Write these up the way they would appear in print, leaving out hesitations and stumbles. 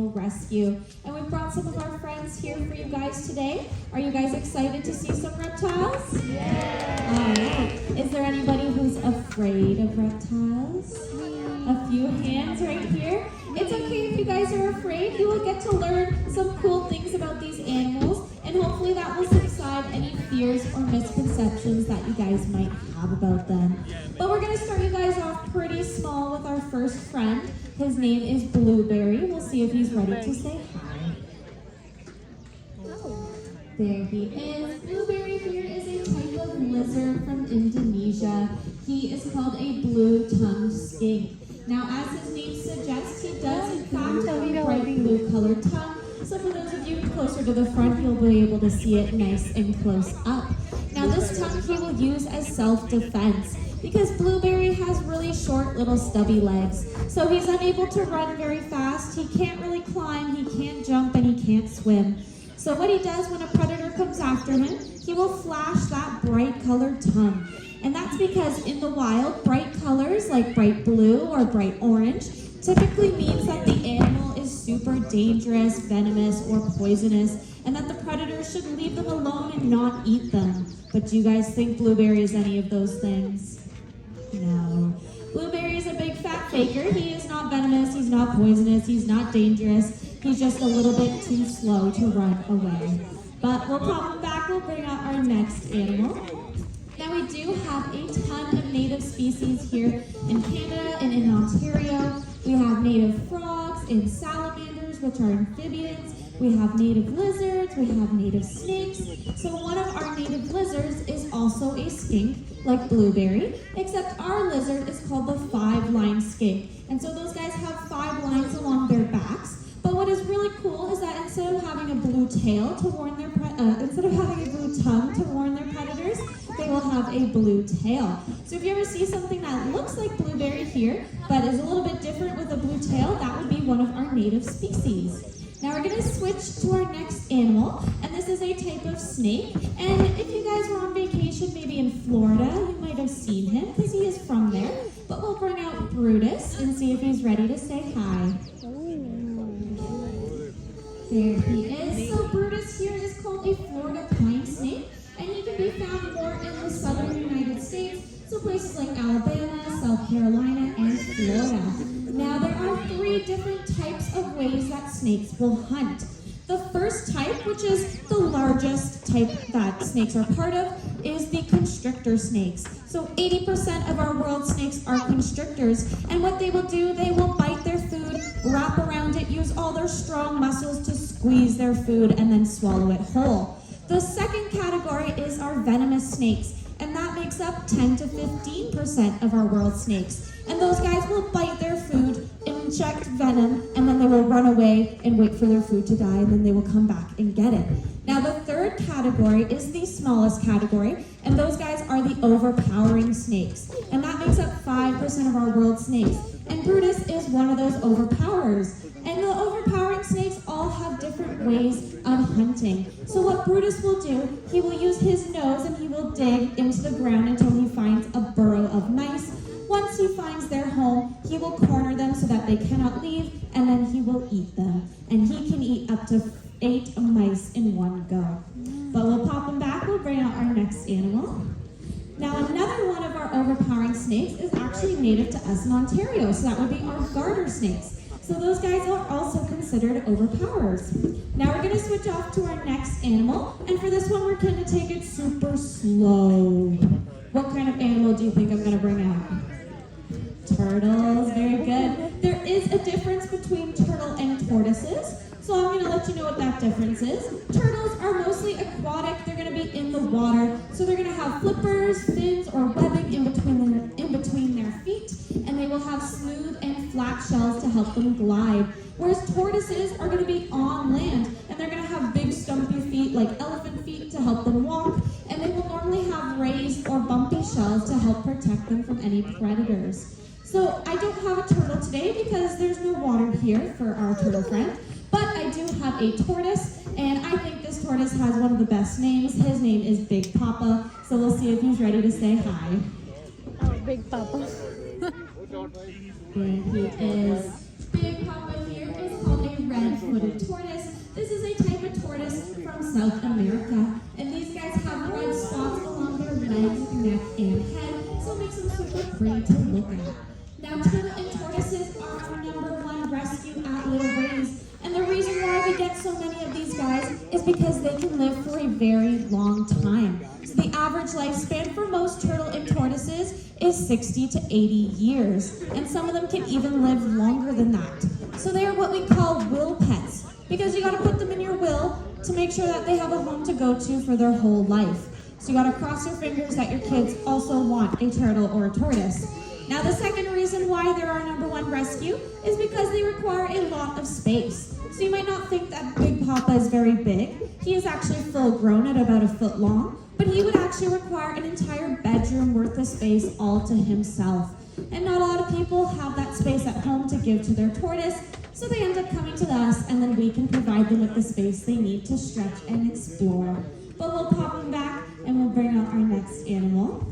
rescue. And we've brought some of our friends here for you guys today. Are you guys excited to see some reptiles? Yeah! Alright. Is there anybody who's afraid of reptiles? A few hands right here. It's okay if you guys are afraid. You will get to learn some cool things about these animals, and hopefully that will subside any fears or misconceptions that you guys might have about them. But we're going to start you guys off pretty small with our first friend. His name is Blueberry. We'll see if he's ready to say hi. There he is. Blueberry here is a type of lizard from Indonesia. He is called a blue-tongued skink. Now, as his name suggests, he does in fact have a bright blue colored tongue. So for those of you closer to the front, you'll be able to see it nice and close up. Now, this tongue he will use as self-defense because Blueberry has really short little stubby legs. So he's unable to run very fast, he can't really climb, he can't jump, and he can't swim. So what he does when a predator comes after him, he will flash that bright colored tongue. And that's because in the wild, bright colors like bright blue or bright orange typically means that the animal is super dangerous, venomous, or poisonous, and that the predator should leave them alone and not eat them. But do you guys think Blueberry is any of those things? No. Blueberry is a big fat faker. He is not venomous, he's not poisonous, he's not dangerous. He's just a little bit too slow to run away. But we'll pop him back, we'll bring out our next animal. Now we do have a ton of native species here in Canada and in Ontario. We have native frogs and salamanders, which are amphibians. We have native lizards, we have native snakes. So one of our native lizards is also a skink, like Blueberry, except our lizard is called the 5-line skink. And so those guys have 5 lines along their backs. But what is really cool is that instead of having a blue tail to warn their instead of having a blue tongue to warn their predators, they will have a blue tail. So if you ever see something that looks like Blueberry here, but is a little bit different with a blue tail, that would be one of our native species. Now we're going to switch to our next animal, and this is a type of snake. And if you guys were on vacation, maybe in Florida, you might have seen him because he is from there. But we'll bring out Brutus and see if he's ready to say hi. There he is. So Brutus here is called a Florida pine snake, and he can be found more in the southern United States, so places like Alabama, South Carolina, and Florida. Now there are 3 different types of ways that snakes will hunt. The first type, which is the largest type that snakes are part of, is the constrictor snakes. So 80% of our world snakes are constrictors, and what they will do, they will bite their food, wrap around it, use all their strong muscles to squeeze their food, and then swallow it whole. The second category is our venomous snakes, and that makes up 10 to 15% of our world snakes. And those guys will bite their food, inject venom, and then they will run away and wait for their food to die, and then they will come back and get it. Now the third category is the smallest category, and those guys are the overpowering snakes. And that makes up 5% of our world snakes. And Brutus is one of those overpowerers. And the overpowering snakes all have different ways of hunting. So what Brutus will do, he will use his nose and he will dig into the ground until he finds a burrow of mice. Once he finds their home, he will corner them so that they cannot leave, and then he will eat them. And he can eat up to 8 mice in one go. But we'll pop them back, we'll bring out our next animal. Now another one of our overpowering snakes is actually native to us in Ontario, so that would be our garter snakes. So those guys are also considered overpowers. Now we're going to switch off to our next animal, and for this one we're going to take it super slow. What kind of animal do you think I'm going to bring out? Turtles, very good. There is a difference between turtle and tortoises, so I'm going to let you know what that difference is. Turtles are mostly aquatic, they're going to be in the water, so they're going to have flippers, fins, or webbing in between their feet, and they will have smooth and flat shells to help them glide. Whereas tortoises are going to be on land, and they're going to have big stumpy feet like elephant feet to help them walk, and they will normally have raised or bumpy shells to help protect them from any predators. So I don't have a turtle today because there's no water here for our turtle friend, but I do have a tortoise, and I think this tortoise has one of the best names. His name is Big Papa, so we'll see if he's ready to say hi. Oh, Big Papa. There he is. Big Papa here is called a red red-footed tortoise. This is a type of tortoise from South America, and these guys have red spots along their legs, neck, and head, so it makes them super pretty to look at. Now, turtle and tortoises are our #1 rescue at Little Breeze, and the reason why we get so many of these guys is because they can live for a very long time. So the average lifespan for most turtle and tortoises is 60 to 80 years, and some of them can even live longer than that. So they are what we call will pets, because you got to put them in your will to make sure that they have a home to go to for their whole life. So you got to cross your fingers that your kids also want a turtle or a tortoise. Now, the second reason why they're our #1 rescue is because they require a lot of space. So you might not think that Big Papa is very big. He is actually full grown at about 1 foot long, but he would actually require an entire bedroom worth of space all to himself. And not a lot of people have that space at home to give to their tortoise, so they end up coming to us, and then we can provide them with the space they need to stretch and explore. But we'll pop them back and we'll bring out our next animal.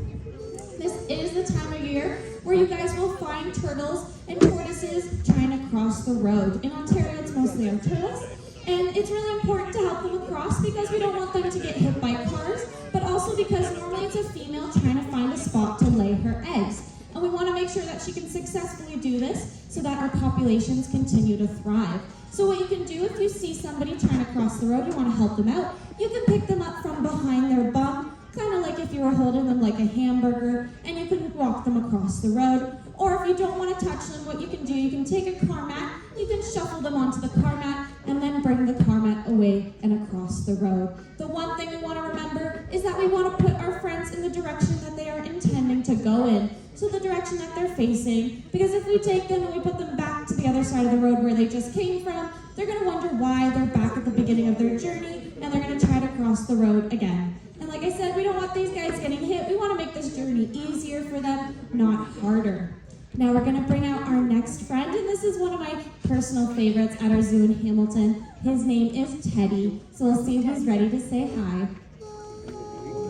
This is the time of year where you guys will find turtles and tortoises trying to cross the road. In Ontario, it's mostly our turtles, and it's really important to help them across because we don't want them to get hit by cars, but also because normally it's a female trying to find a spot to lay her eggs. And we want to make sure that she can successfully do this so that our populations continue to thrive. So what you can do if you see somebody trying to cross the road, you want to help them out, you can pick them up from behind their bum, kind of like if you were holding them like a hamburger, and you can walk them across the road. Or if you don't want to touch them, what you can do, you can take a car mat, you can shuffle them onto the car mat, and then bring the car mat away and across the road. The one thing we want to remember is that we want to put our friends in the direction that they are intending to go in. So the direction that they're facing, because if we take them and we put them back to the other side of the road where they just came from, they're going to wonder why they're back at the beginning of their journey, and they're going to try to cross the road again. And like I said, we don't want these guys getting hit. We want to make this journey easier for them, not harder. Now we're going to bring out our next friend, and this is one of my personal favorites at our zoo in Hamilton. His name is Teddy, so we'll see who's ready to say hi.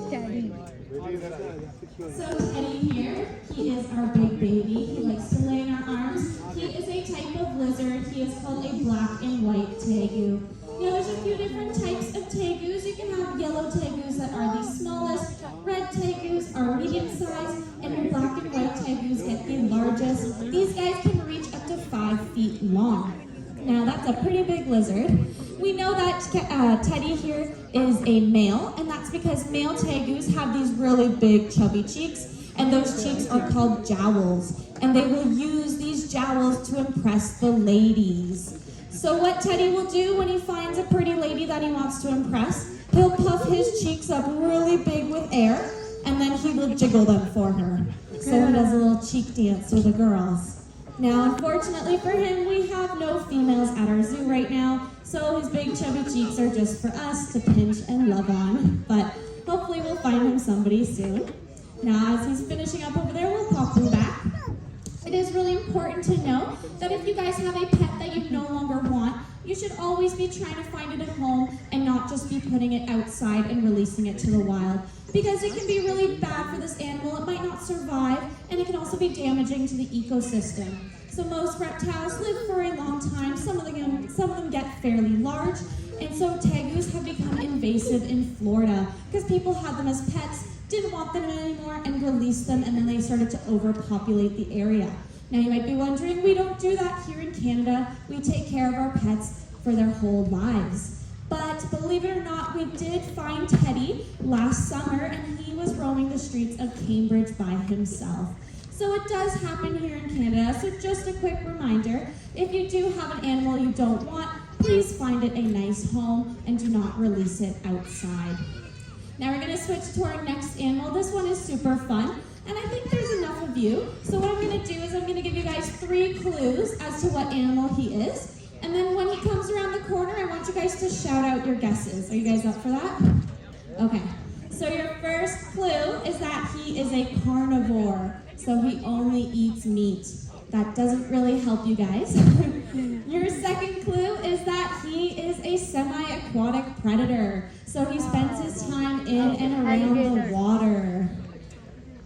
Daddy. So Teddy here, he is our big baby. He likes to lay in our arms. He is a type of lizard. He is called a black and white tegu. Now there's a few different types of tegus. You can have yellow tegus that are the smallest, red tegus are medium sized, and your black and white tegus get the largest. These guys can reach up to 5 feet long. Now that's a pretty big lizard. We know that Teddy here is a male, and that's because male tegus have these really big chubby cheeks, and those cheeks are called jowls, and they will use these jowls to impress the ladies. So what Teddy will do when he finds a pretty lady that he wants to impress, he'll puff his cheeks up really big with air, and then he will jiggle them for her. So he does a little cheek dance with the girls. Now, unfortunately for him, we have no females at our zoo right now, so his big chubby cheeks are just for us to pinch and love on. But hopefully we'll find him somebody soon. Now, as he's finishing up over there, we'll pop him back. It is really important to know that if you guys have a pet that you no longer want, you should always be trying to find it a home and not just be putting it outside and releasing it to the wild. Because it can be really bad for this animal, it might not survive, and it can also be damaging to the ecosystem. So most reptiles live for a long time, some of them get fairly large, and so tegus have become invasive in Florida because people had them as pets, didn't want them anymore, and released them, and then they started to overpopulate the area. Now you might be wondering, we don't do that here in Canada. We take care of our pets for their whole lives. But believe it or not, we did find Teddy last summer, and he was roaming the streets of Cambridge by himself. So it does happen here in Canada, so just a quick reminder, if you do have an animal you don't want, please find it a nice home and do not release it outside. Now we're going to switch to our next animal. This one is super fun, and I think there's enough of you. So what I'm going to do is I'm going to give you guys 3 clues as to what animal he is. And then when he comes around the corner, I want you guys to shout out your guesses. Are you guys up for that? Okay. So your first clue is that he is a carnivore. So he only eats meat. That doesn't really help you guys. Your second clue is that he is a semi-aquatic predator. So he spends his time in and around the water.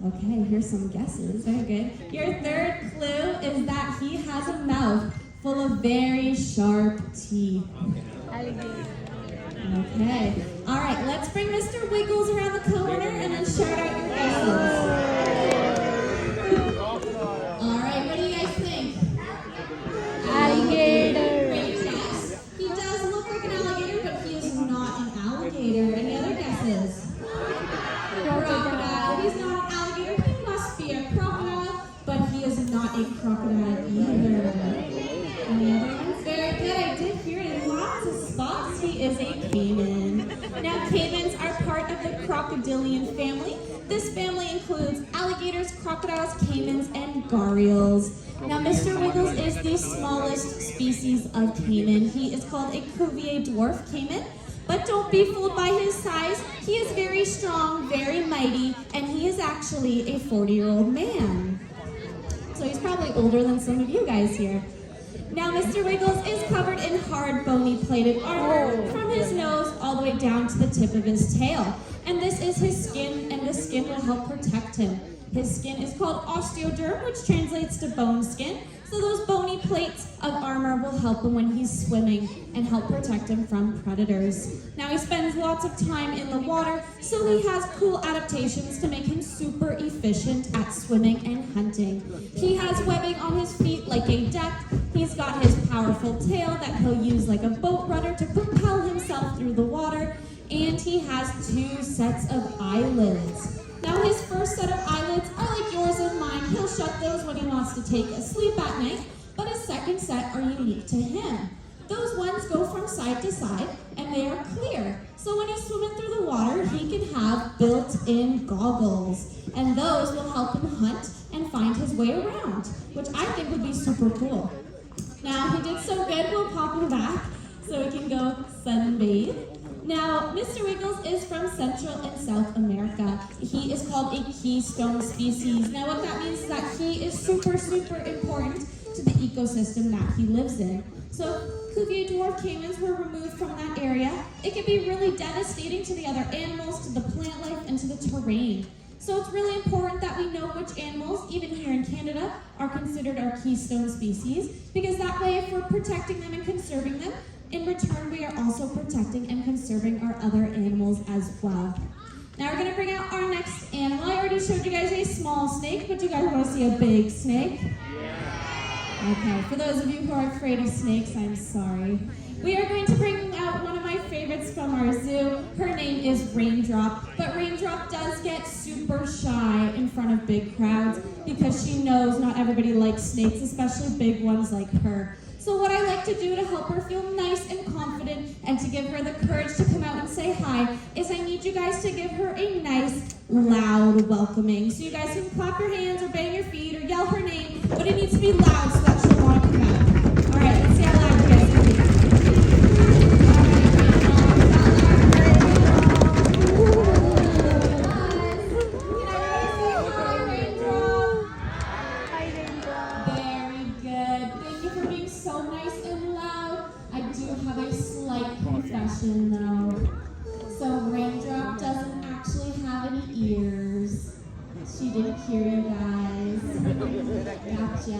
Okay, here's some guesses. Very good. Your third clue is that he has a mouth full of very sharp teeth. T? Alligator. Okay. All right, let's bring Mr. Wiggles around the corner and then shout out your guesses. All right, what do you guys think? Alligator. Great guess. He does look like an alligator, but he is not an alligator. Any other guesses? Crocodile. He's not an alligator. He must be a crocodile, but he is not a crocodile either. Any other ones? Very good. I did hear it in lots of spots. He is a caiman. Now, caimans are part of the crocodilian family. This family includes alligators, crocodiles, caimans, and gharials. Now, Mr. Wiggles is the smallest species of caiman. He is called a Cuvier dwarf caiman. But don't be fooled by his size. He is very strong, very mighty, and he is actually a 40-year-old man. So he's probably older than some of you guys here. Now, Mr. Wiggles is covered in hard, bony plated armor from his nose all the way down to the tip of his tail. And this is his skin, and the skin will help protect him. His skin is called osteoderm, which translates to bone skin. So those bony plates of armor will help him when he's swimming and help protect him from predators. Now, he spends lots of time in the water, so he has cool adaptations to make him super efficient at swimming and hunting. He has webbing on his feet like a duck. He's got his powerful tail that he'll use like a boat rudder to propel himself through the water. And he has 2 sets of eyelids. Now, his first set of eyelids are like yours and mine. He'll shut those when he wants to take a sleep at night, but his second set are unique to him. Those ones go from side to side, and they are clear. So when he's swimming through the water, he can have built-in goggles, and those will help him hunt and find his way around, which I think would be super cool. Now, he did so good, we'll pop him back so he can go sunbathe. Now, Mr. Wiggles is from Central and South America. He is called a keystone species. Now, what that means is that he is super, super important to the ecosystem that he lives in. So, Cuvier dwarf caimans were removed from that area. It can be really devastating to the other animals, to the plant life, and to the terrain. So it's really important that we know which animals, even here in Canada, are considered our keystone species, because that way, if we're protecting them and conserving them, in return, we are also protecting and conserving our other animals as well. Now we're gonna bring out our next animal. I already showed you guys a small snake, but you guys wanna see a big snake? Yeah. Okay, for those of you who are afraid of snakes, I'm sorry. We are going to bring out one of my favorites from our zoo. Her name is Raindrop, but Raindrop does get super shy in front of big crowds because she knows not everybody likes snakes, especially big ones like her. So what I like to do to help her feel nice and confident and to give her the courage to come out and say hi is I need you guys to give her a nice, loud welcoming. So you guys can clap your hands or bang your feet or yell her name, but it needs to be loud so that she'll want to come out. All right, let's see how loud you guys can be. Though. So Raindrop doesn't actually have any ears. She didn't hear you guys. Gotcha.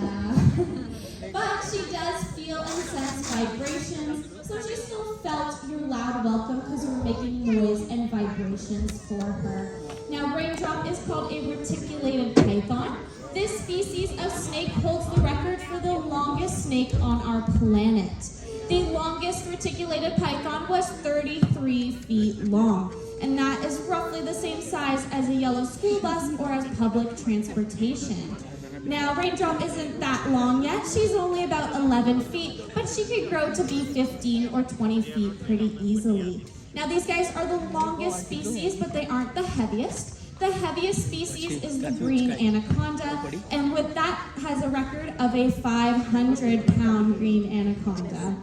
But she does feel and sense vibrations, so she still felt your loud welcome because you were making noise and vibrations for her. Now, Raindrop is called a reticulated python. This species of snake holds the record for the longest snake on our planet. The longest reticulated python was 33 feet long, and that is roughly the same size as a yellow school bus or as public transportation. Now, Raindrop isn't that long yet. She's only about 11 feet, but she could grow to be 15 or 20 feet pretty easily. Now, these guys are the longest species, but they aren't the heaviest. The heaviest species is the green anaconda, and with that has a record of a 500-pound green anaconda.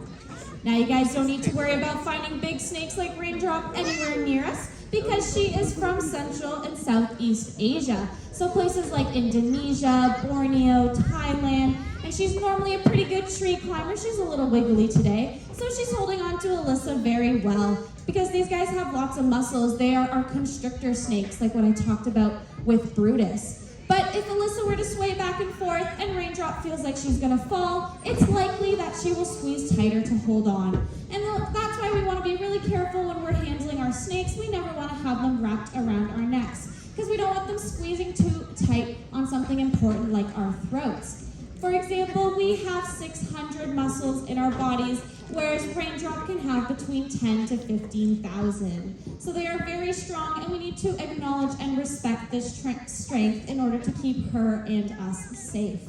Now, you guys don't need to worry about finding big snakes like Raindrop anywhere near us because she is from Central and Southeast Asia. So places like Indonesia, Borneo, Thailand, and she's normally a pretty good tree climber. She's a little wiggly today, so she's holding on to Alyssa very well because these guys have lots of muscles. They are our constrictor snakes, like what I talked about with Brutus. But if Alyssa were to sway back and forth and Raindrop feels like she's gonna fall, it's likely that she will squeeze tighter to hold on. And that's why we wanna be really careful when we're handling our snakes. We never wanna have them wrapped around our necks, because we don't want them squeezing too tight on something important like our throats. For example, we have 600 muscles in our bodies, whereas Raindrop can have between 10 to 15,000. So they are very strong, and we need to acknowledge and respect this strength in order to keep her and us safe.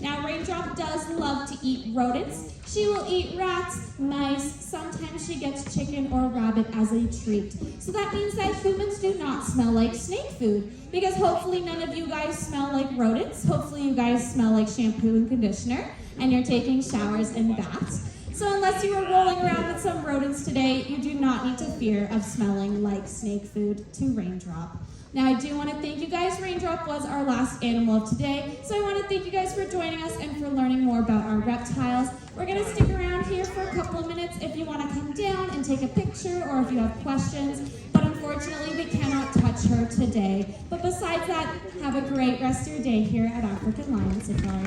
Now, Raindrop does love to eat rodents. She will eat rats, mice, sometimes she gets chicken or rabbit as a treat. So that means that humans do not smell like snake food, because hopefully none of you guys smell like rodents. Hopefully you guys smell like shampoo and conditioner, and you're taking showers and baths. So unless you were rolling around with some rodents today, you do not need to fear of smelling like snake food to Raindrop. Now, I do want to thank you guys. Raindrop was our last animal of today, so I want to thank you guys for joining us and for learning more about our reptiles. We're going to stick around here for a couple of minutes if you want to come down and take a picture or if you have questions, but unfortunately we cannot touch her today. But besides that, have a great rest of your day here at African Lion Safari.